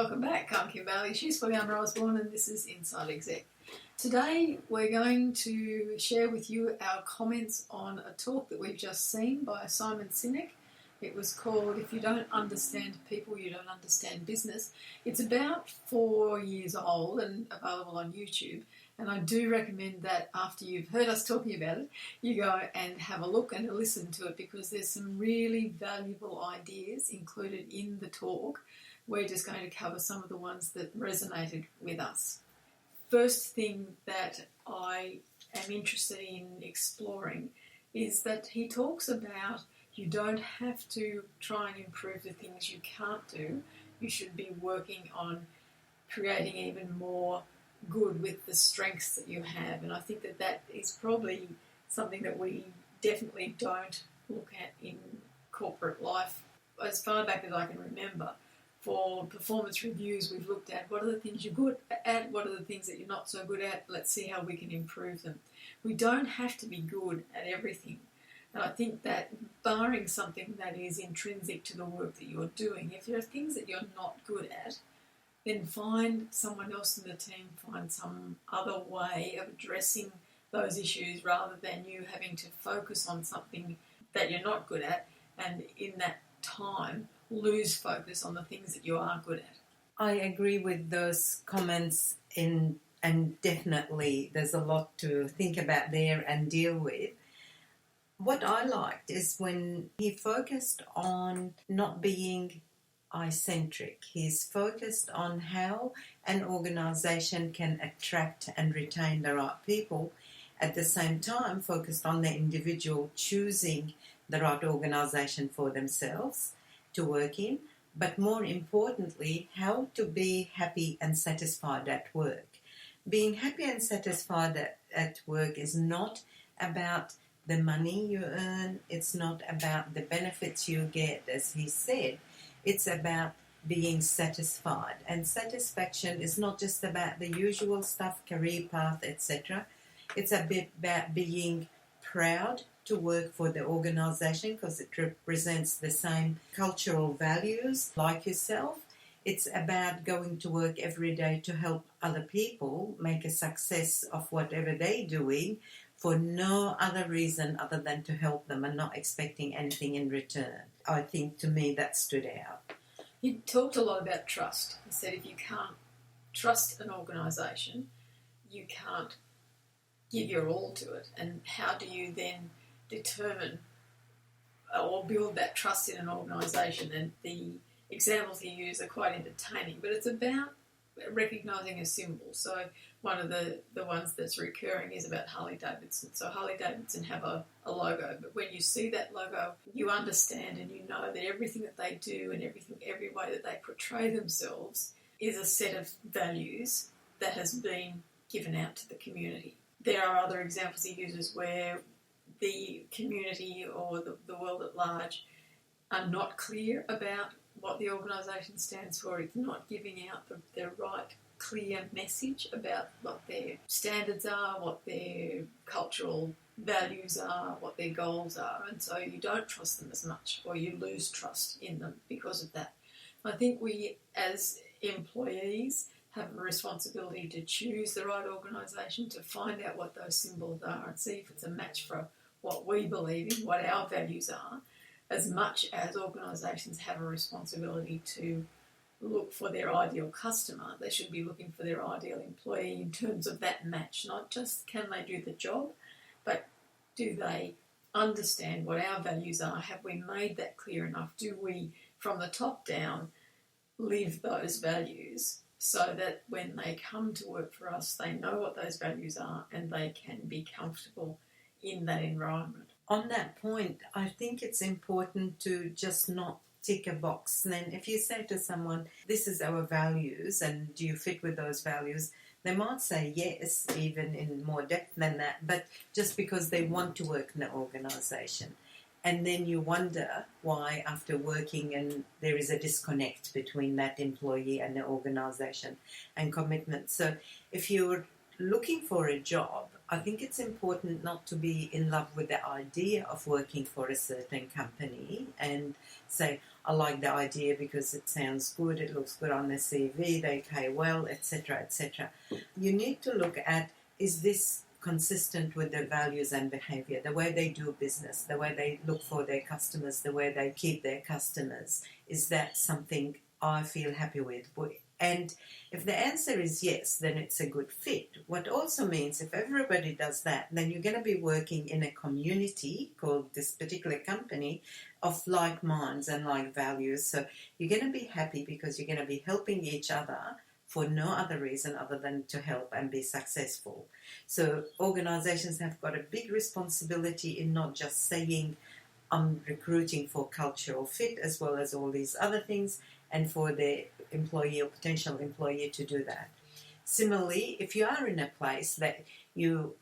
Welcome back. I'm Kim She's Fulyana Osborne, and this is Inside Exec. Today we're going to share with you our comments on a talk that we've just seen by Simon Sinek. It was called "If You Don't Understand People, You Don't Understand Business." It's about 4 years old and available on YouTube. And I do recommend that after you've heard us talking about it, you go and have a look and listen to it, because there's some really valuable ideas included in the talk. We're just going to cover some of the ones that resonated with us. First thing that I am interested in exploring is that he talks about you don't have to try and improve the things you can't do. You should be working on creating even more good with the strengths that you have. And I think that that is probably something that we definitely don't look at in corporate life. As far back as I can remember, for performance reviews, we've looked at what are the things you're good at, what are the things that you're not so good at, let's see how we can improve them. We don't have to be good at everything. And I think that barring something that is intrinsic to the work that you're doing, if there are things that you're not good at, then find someone else in the team, find some other way of addressing those issues rather than you having to focus on something that you're not good at, and in that time lose focus on the things that you are good at. I agree with those comments, and definitely there's a lot to think about there and deal with. What I liked is when he focused on not being eye-centric. He's focused on how an organisation can attract and retain the right people, at the same time focused on the individual choosing the right organisation for themselves to work in, but more importantly, how to be happy and satisfied at work. Being happy and satisfied at work is not about the money you earn, it's not about the benefits you get, as he said. It's about being satisfied. And satisfaction is not just about the usual stuff, career path, etc. It's a bit about being proud to work for the organisation because it represents the same cultural values like yourself. It's about going to work every day to help other people make a success of whatever they're doing for no other reason other than to help them and not expecting anything in return. I think to me that stood out. He talked a lot about trust. He said if you can't trust an organisation, you can't give your all to it. And how do you then determine or build that trust in an organisation? And the examples he used are quite entertaining, but it's about recognising a symbol. So one of the ones that's recurring is about Harley-Davidson. So Harley-Davidson have a logo, but when you see that logo, you understand and you know that everything that they do and every way that they portray themselves is a set of values that has been given out to the community. There are other examples he uses where the community or the world at large are not clear about what the organisation stands for. It's not giving out the right clear message about what their standards are, what their cultural values are, what their goals are, and so you don't trust them as much, or you lose trust in them because of that. I think we as employees have a responsibility to choose the right organisation, to find out what those symbols are and see if it's a match for what we believe in, what our values are, as much as organisations have a responsibility to look for their ideal customer. They should be looking for their ideal employee in terms of that match, not just can they do the job, but do they understand what our values are? Have we made that clear enough? Do we, from the top down, live those values so that when they come to work for us, they know what those values are and they can be comfortable in that environment? On that point, I think it's important to just not tick a box. And then if you say to someone, this is our values and do you fit with those values, they might say yes, even in more depth than that, but just because they want to work in the organisation. And then you wonder why after working and there is a disconnect between that employee and the organisation and commitment. So if you're looking for a job, I think it's important not to be in love with the idea of working for a certain company and say, I like the idea because it sounds good, it looks good on the CV, they pay well, etc., etc. You need to look at, is this consistent with their values and behavior, the way they do business, the way they look for their customers, the way they keep their customers? Is that something I feel happy with? And if the answer is yes, then it's a good fit. What also means if everybody does that, then you're going to be working in a community called this particular company of like minds and like values. So you're going to be happy because you're going to be helping each other for no other reason other than to help and be successful. So organizations have got a big responsibility in not just saying, I'm recruiting for cultural fit as well as all these other things, and for the employee or potential employee to do that. Similarly, if you are in a place that you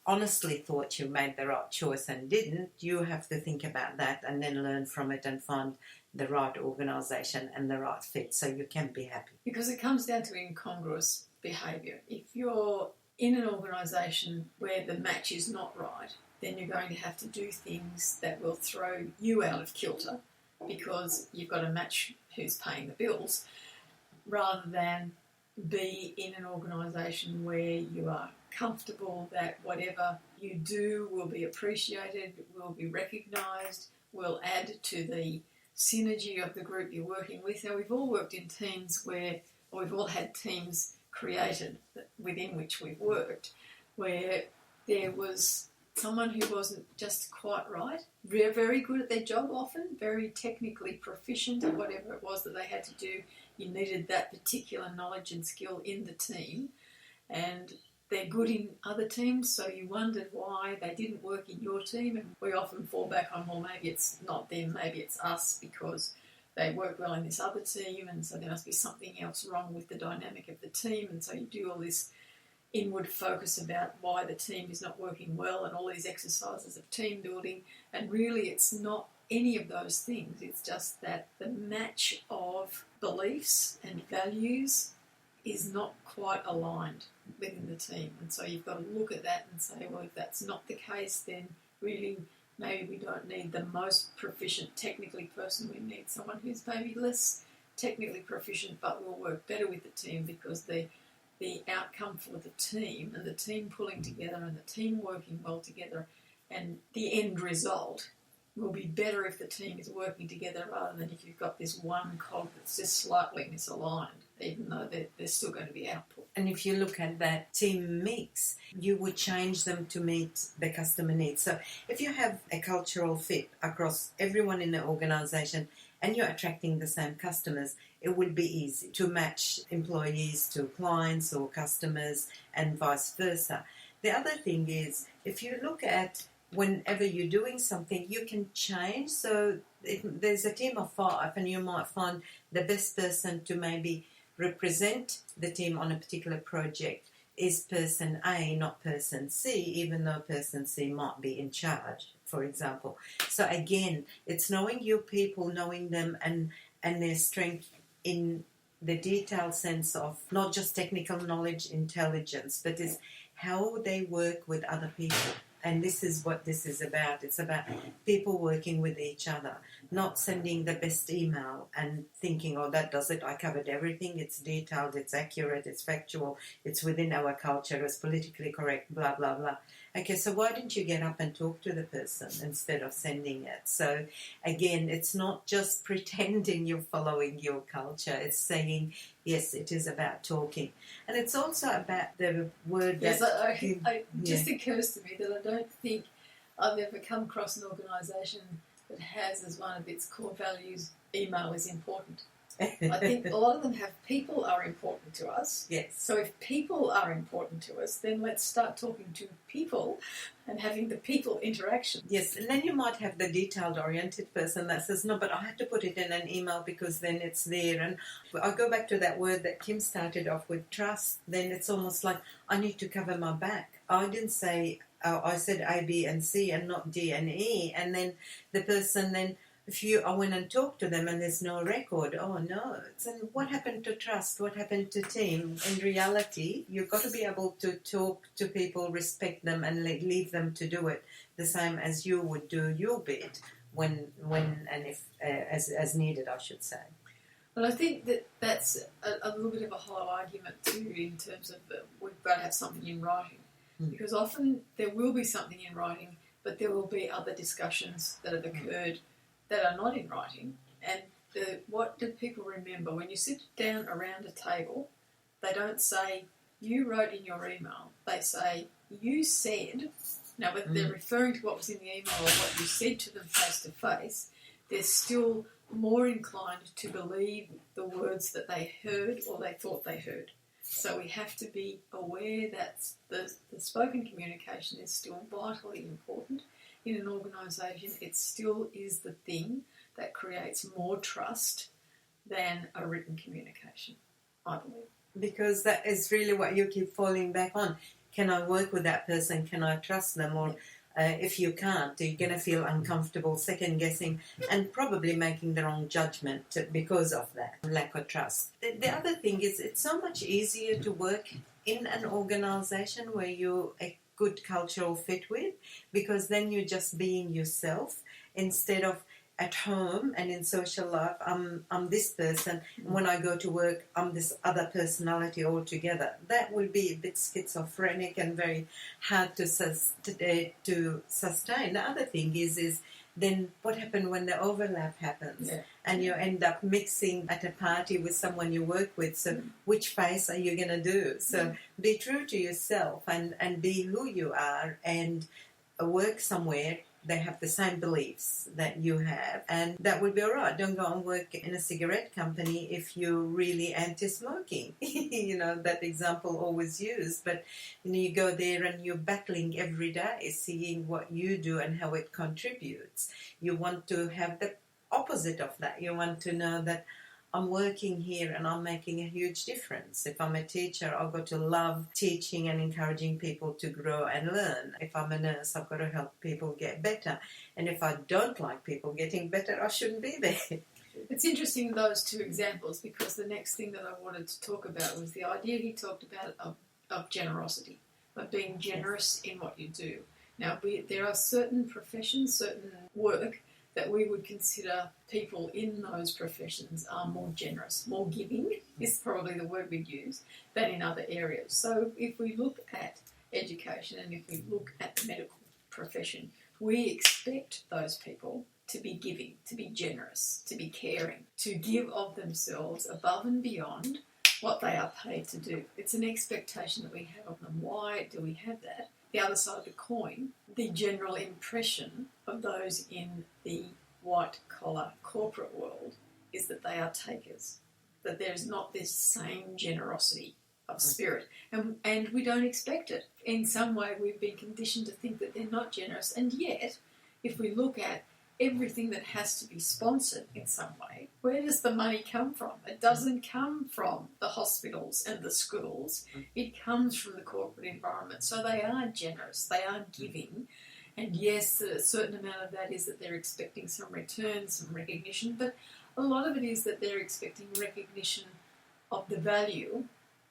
honestly thought you made the right choice and didn't, you have to think about that and then learn from it and find the right organisation and the right fit so you can be happy. Because it comes down to incongruous behaviour. If you're in an organisation where the match is not right, then you're going to have to do things that will throw you out of kilter because you've got to match who's paying the bills, rather than be in an organisation where you are comfortable that whatever you do will be appreciated, will be recognised, will add to the synergy of the group you're working with. Now, we've all worked in teams where, or we've all had teams created within which we've worked, where there was someone who wasn't just quite right, very good at their job often, very technically proficient at whatever it was that they had to do. You needed that particular knowledge and skill in the team, and they're good in other teams, so you wondered why they didn't work in your team. And we often fall back on, well, maybe it's not them, maybe it's us, because they work well in this other team, and so there must be something else wrong with the dynamic of the team. And so you do all this inward focus about why the team is not working well and all these exercises of team building, and really it's not any of those things. It's just that the match of beliefs and values is not quite aligned within the team, and so you've got to look at that and say, well, if that's not the case, then really maybe we don't need the most proficient technically person. We need someone who's maybe less technically proficient but will work better with the team, because the outcome for the team and the team pulling together and the team working well together and the end result will be better if the team is working together rather than if you've got this one cog that's just slightly misaligned, even though there's still going to be output. And if you look at that team mix, you would change them to meet the customer needs. So if you have a cultural fit across everyone in the organisation and you're attracting the same customers, it will be easy to match employees to clients or customers and vice versa. The other thing is, if you look at whenever you're doing something, you can change. So there's a team of 5 and you might find the best person to maybe represent the team on a particular project is person A, not person C, even though person C might be in charge, for example. So again, it's knowing your people, knowing them and their strength in the detailed sense of not just technical knowledge, intelligence, but is how they work with other people. And this is what this is about. It's about people working with each other, not sending the best email and thinking, oh, that does it, I covered everything, it's detailed, it's accurate, it's factual, it's within our culture, it's politically correct, blah, blah, blah. Okay, so why didn't you get up and talk to the person instead of sending it? So again, it's not just pretending you're following your culture. It's saying, yes, it is about talking. And it's also about the word that... Yes, it just occurs to me that I don't think I've ever come across an organisation that has as one of its core values, email is important. I think a lot of them have people are important to us. Yes. So if people are important to us, then let's start talking to people and having the people interaction. Yes, and then you might have the detailed-oriented person that says, no, but I had to put it in an email because then it's there. And I go back to that word that Kim started off with, trust. Then it's almost like I need to cover my back. I didn't say, I said A, B, and C and not D and E. And then the person then... I went and talked to them and there's no record, oh no. So what happened to trust? What happened to team? In reality, you've got to be able to talk to people, respect them and leave them to do it the same as you would do your bit when and if as needed, I should say. But I think that's a little bit of a hollow argument too, in terms of we've got to have something in writing, because often there will be something in writing, but there will be other discussions that have occurred that are not in writing. And what do people remember when you sit down around a table? They don't say you wrote in your email. They say you said. Now, whether they're referring to what was in the email or what you said to them face to face, they're still more inclined to believe the words that they heard or they thought they heard. So we have to be aware that the spoken communication is still vitally important in an organisation. It still is the thing that creates more trust than a written communication, I believe. Because that is really what you keep falling back on. Can I work with that person? Can I trust them? Or if you can't, you're going to feel uncomfortable, second-guessing, and probably making the wrong judgment because of that lack of trust. The other thing is it's so much easier to work in an organisation where you're a good cultural fit with, because then you're just being yourself instead of at home and in social life, I'm this person, and when I go to work, I'm this other personality altogether. That will be a bit schizophrenic and very hard to sustain. The other thing is then what happens when the overlap happens and you end up mixing at a party with someone you work with? So which face are you going to do? So be true to yourself and be who you are, and work somewhere they have the same beliefs that you have, and that would be all right. Don't go and work in a cigarette company if you're really anti-smoking. That example always used. But you go there and you're battling every day, seeing what you do and how it contributes. You want to have the opposite of that. You want to know that I'm working here and I'm making a huge difference. If I'm a teacher, I've got to love teaching and encouraging people to grow and learn. If I'm a nurse, I've got to help people get better. And if I don't like people getting better, I shouldn't be there. It's interesting, those two examples, because the next thing that I wanted to talk about was the idea he talked about of generosity, of being generous in what you do. Now, there are certain professions, certain work that we would consider people in those professions are more generous, more giving is probably the word we'd use, than in other areas. So if we look at education and if we look at the medical profession, we expect those people to be giving, to be generous, to be caring, to give of themselves above and beyond what they are paid to do. It's an expectation that we have of them. Why do we have that? The other side of the coin, the general impression of those in the white-collar corporate world is that they are takers, that there's not this same generosity of spirit, and we don't expect it. In some way, we've been conditioned to think that they're not generous, and yet, if we look at everything that has to be sponsored in some way, where does the money come from? It doesn't come from the hospitals and the schools. It comes from the corporate environment. So they are generous, they are giving, and yes, a certain amount of that is that they're expecting some return, some recognition, but a lot of it is that they're expecting recognition of the value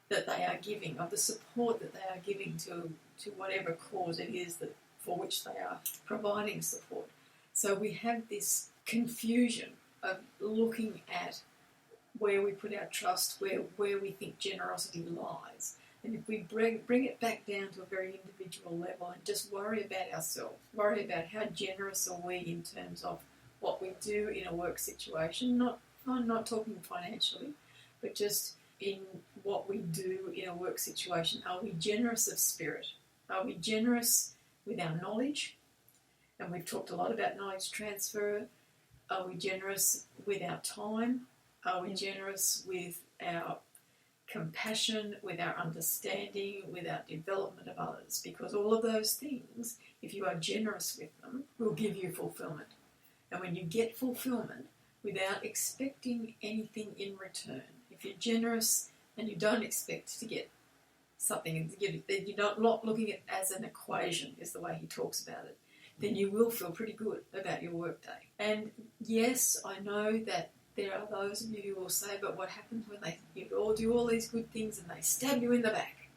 that they are giving, of the support that they are giving to whatever cause it is that for which they are providing support. So we have this confusion of looking at where we put our trust, where we think generosity lies. And if we bring it back down to a very individual level and just worry about ourselves, worry about how generous are we in terms of what we do in a work situation, I'm not talking financially, but just in what we do in a work situation. Are we generous of spirit? Are we generous with our knowledge? And we've talked a lot about knowledge transfer. Are we generous with our time? Are we generous with our compassion, with our understanding, with our development of others? Because all of those things, if you are generous with them, will give you fulfillment. And when you get fulfillment without expecting anything in return, if you're generous and you don't expect to get something, you're not looking at it as an equation, is the way he talks about it, then you will feel pretty good about your workday. And yes, I know that there are those of you who will say, but what happens when you all do all these good things and they stab you in the back?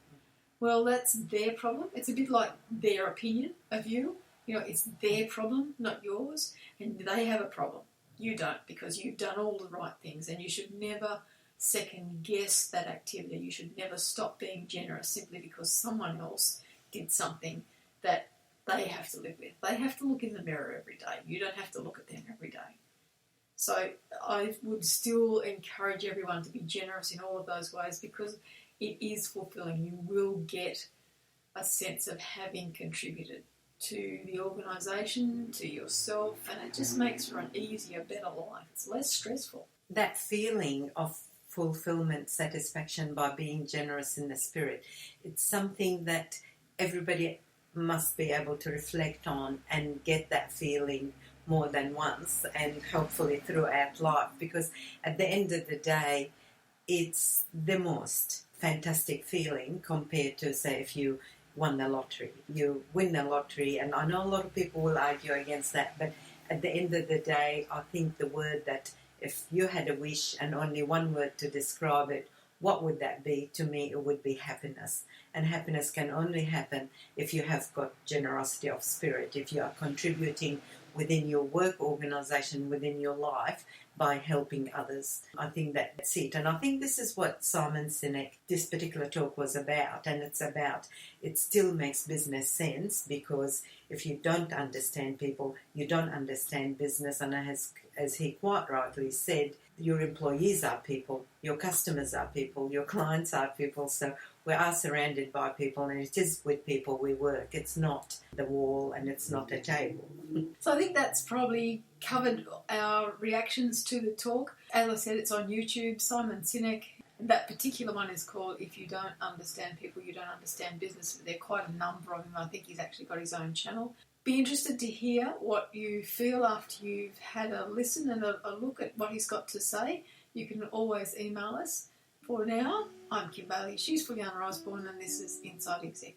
Well, that's their problem. It's a bit like their opinion of you. It's their problem, not yours, and they have a problem. You don't, because you've done all the right things, and you should never second guess that activity. You should never stop being generous simply because someone else did something that they have to live with. They have to look in the mirror every day. You don't have to look at them every day. So I would still encourage everyone to be generous in all of those ways, because it is fulfilling. You will get a sense of having contributed to the organisation, to yourself, and it just makes for an easier, better life. It's less stressful. That feeling of fulfillment, satisfaction by being generous in the spirit, it's something that everybody must be able to reflect on and get that feeling more than once, and hopefully throughout life, because at the end of the day, it's the most fantastic feeling compared to, say, if you won the lottery. You win the lottery, and I know a lot of people will argue against that, but at the end of the day, I think the word that, if you had a wish and only one word to describe it, what would that be? To me, it would be happiness. And happiness can only happen if you have got generosity of spirit, if you are contributing within your work organisation, within your life, by helping others. I think that's it. And I think this is what Simon Sinek, this particular talk was about. And it's about, it still makes business sense, because if you don't understand people, you don't understand business. And as he quite rightly said, your employees are people, your customers are people, your clients are people. So we are surrounded by people, and it is with people we work. It's not the wall, and it's not a table. So I think that's probably covered our reactions to the talk. As I said, it's on YouTube, Simon Sinek. That particular one is called If You Don't Understand People, You Don't Understand Business. There are quite a number of them. I think he's actually got his own channel. Be interested to hear what you feel after you've had a listen and a look at what he's got to say. You can always email us. For now, I'm Kim Bailey, she's Fulyana Osborne, and this is Inside Exec.